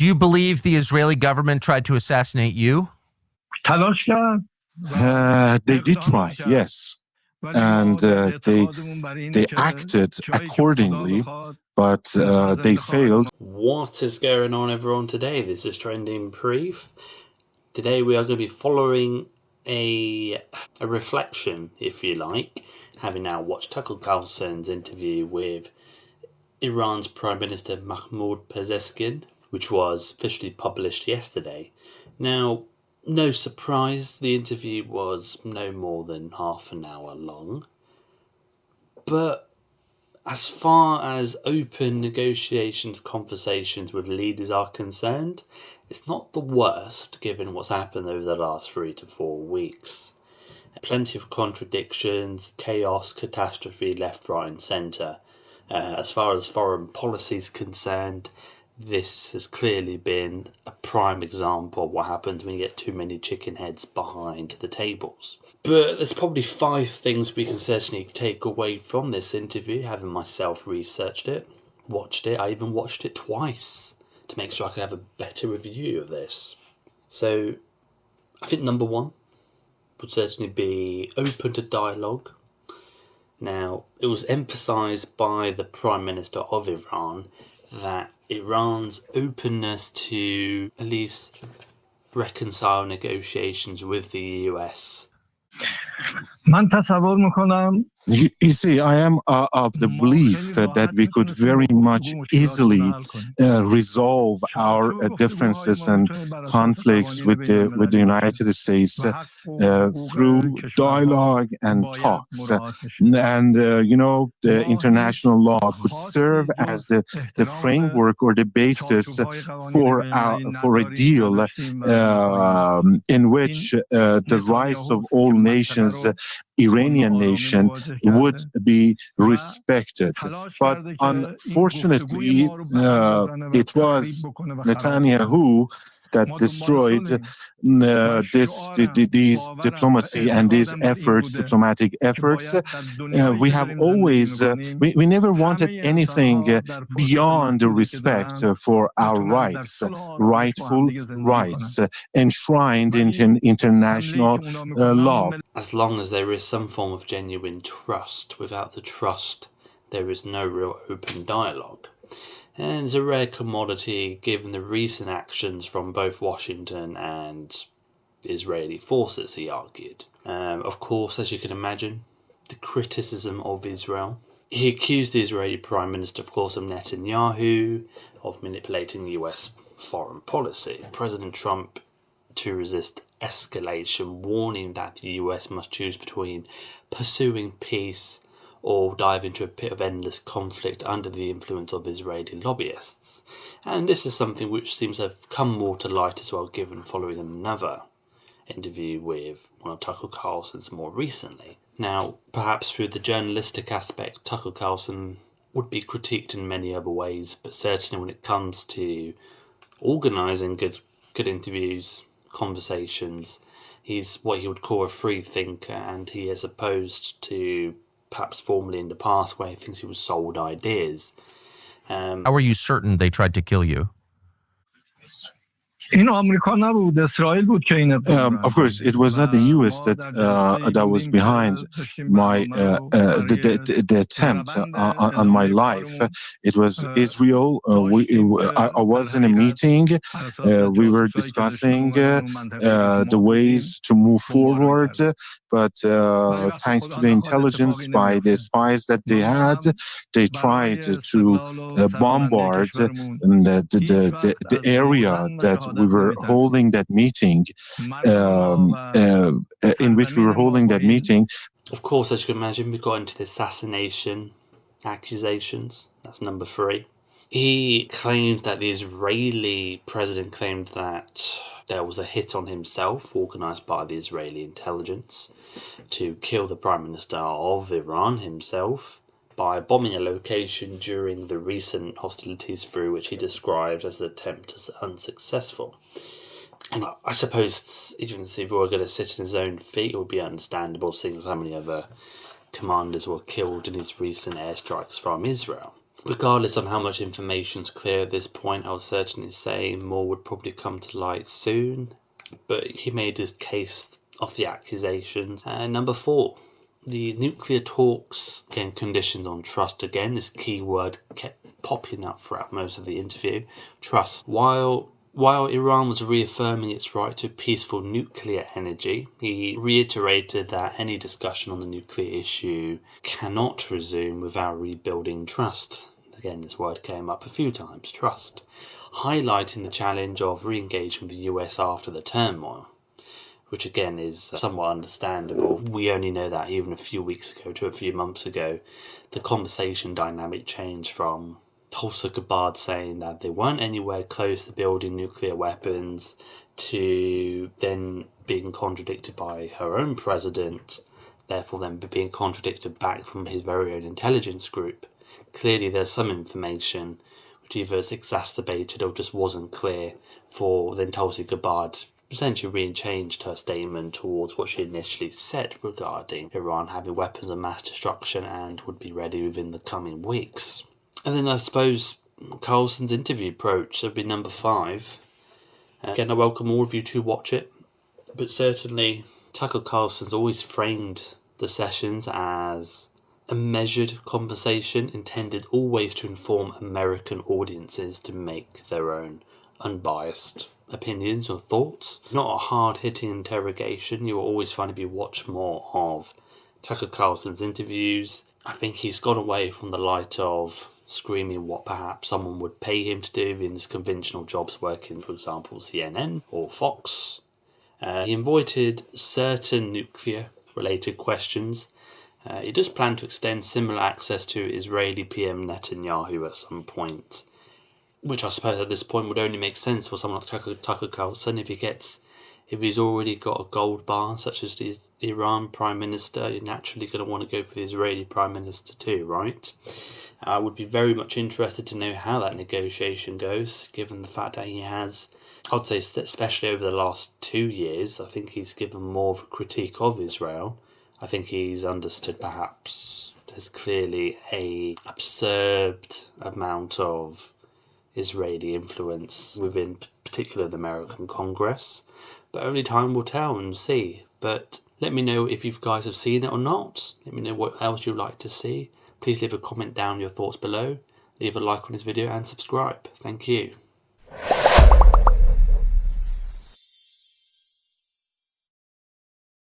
Do you believe the Israeli government tried to assassinate you? They did try, yes. And they acted accordingly, but they failed. What is going on, everyone, today? This is Trending Brief. Today we are going to be following a reflection, if you like, having now watched Tucker Carlson's interview with Iran's Prime Minister Mahmoud Pezeshkian, which was officially published yesterday. Now, no surprise, the interview was no more than half an hour long. But as far as open negotiations, conversations with leaders are concerned, it's not the worst given what's happened over the last 3 to 4 weeks. Plenty of contradictions, chaos, catastrophe, left, right and centre. As far as foreign policy is concerned, this has clearly been a prime example of what happens when you get too many chicken heads behind the tables. But there's probably 5 things we can certainly take away from this interview, having myself researched it, watched it. I even watched it twice to make sure I could have a better review of this. So I think number 1 would certainly be open to dialogue. Now, it was emphasised by the Prime Minister of Iran that Iran's openness to at least reconcile negotiations with the US. You see, I am of the belief that we could very much easily resolve our differences and conflicts with the United States through dialogue and talks. And, the international law could serve as the framework or the basis for a deal in which the rights of all nations, Iranian nation, would be respected. But unfortunately, it was Netanyahu that destroyed these diplomacy and these diplomatic efforts. We have always, we never wanted anything beyond the respect for our rights, rightful rights, enshrined in international law. As long as there is some form of genuine trust, without the trust, there is no real open dialogue. And it's a rare commodity given the recent actions from both Washington and Israeli forces, he argued. Of course, as you can imagine, the criticism of Israel. He accused the Israeli Prime Minister, of course, of Netanyahu, of manipulating US foreign policy. President Trump, to resist escalation, warning that the US must choose between pursuing peace or dive into a pit of endless conflict under the influence of Israeli lobbyists. And this is something which seems to have come more to light as well, given following another interview with one of Tucker Carlson's more recently. Now, perhaps through the journalistic aspect, Tucker Carlson would be critiqued in many other ways, but certainly when it comes to organising good interviews, conversations, he's what he would call a free thinker, and he is opposed to perhaps formerly in the past where he thinks he was sold ideas. How are you certain they tried to kill you? Of course, it was not the U.S. that was behind the attempt on my life. It was Israel. I was in a meeting. We were discussing the ways to move forward. But thanks to the intelligence by the spies that they had, they tried to bombard the area that we were holding that meeting, in which we were holding that meeting. Of course, as you can imagine, we got into the assassination accusations. That's number 3. He claimed that the Israeli president claimed that there was a hit on himself organised by the Israeli intelligence to kill the Prime Minister of Iran himself by bombing a location during the recent hostilities through which he described as the attempt as unsuccessful. And I suppose even if he were going to sit in his own feet, it would be understandable seeing as how many other commanders were killed in his recent airstrikes from Israel. Regardless on how much information's clear at this point, I would certainly say more would probably come to light soon. But he made his case of the accusations. Number 4, the nuclear talks. Again, conditions on trust again. This key word kept popping up throughout most of the interview. Trust. While Iran was reaffirming its right to peaceful nuclear energy, he reiterated that any discussion on the nuclear issue cannot resume without rebuilding trust. Again, this word came up a few times, trust, highlighting the challenge of re-engaging with the US after the turmoil, which again is somewhat understandable. We only know that even a few weeks ago to a few months ago, the conversation dynamic changed from Tulsi Gabbard saying that they weren't anywhere close to building nuclear weapons to then being contradicted by her own president, therefore then being contradicted back from his very own intelligence group. Clearly there's some information which either is exacerbated or just wasn't clear for then Tulsi Gabbard essentially re-changed her statement towards what she initially said regarding Iran having weapons of mass destruction and would be ready within the coming weeks. And then I suppose Carlson's interview approach would be number 5. Again, I welcome all of you to watch it, but certainly Tucker Carlson's always framed the sessions as a measured conversation intended always to inform American audiences to make their own unbiased opinions or thoughts. Not a hard-hitting interrogation. You will always find if you watch more of Tucker Carlson's interviews, I think he's gone away from the light of screaming what perhaps someone would pay him to do in his conventional jobs working, for example, CNN or Fox. He avoided certain nuclear-related questions. He does plan to extend similar access to Israeli PM Netanyahu at some point, which I suppose at this point would only make sense for someone like Tucker Carlson. If he's already got a gold bar, such as the Iran Prime Minister, you're naturally going to want to go for the Israeli Prime Minister too, right? I would be very much interested to know how that negotiation goes, given the fact that he has, I would say especially over the last 2 years, I think he's given more of a critique of Israel. I think he's understood perhaps there's clearly a absurd amount of Israeli influence within particular the American Congress, but only time will tell and see. But let me know if you guys have seen it or not. Let me know what else you'd like to see. Please leave a comment down your thoughts below, leave a like on this video and subscribe. Thank you.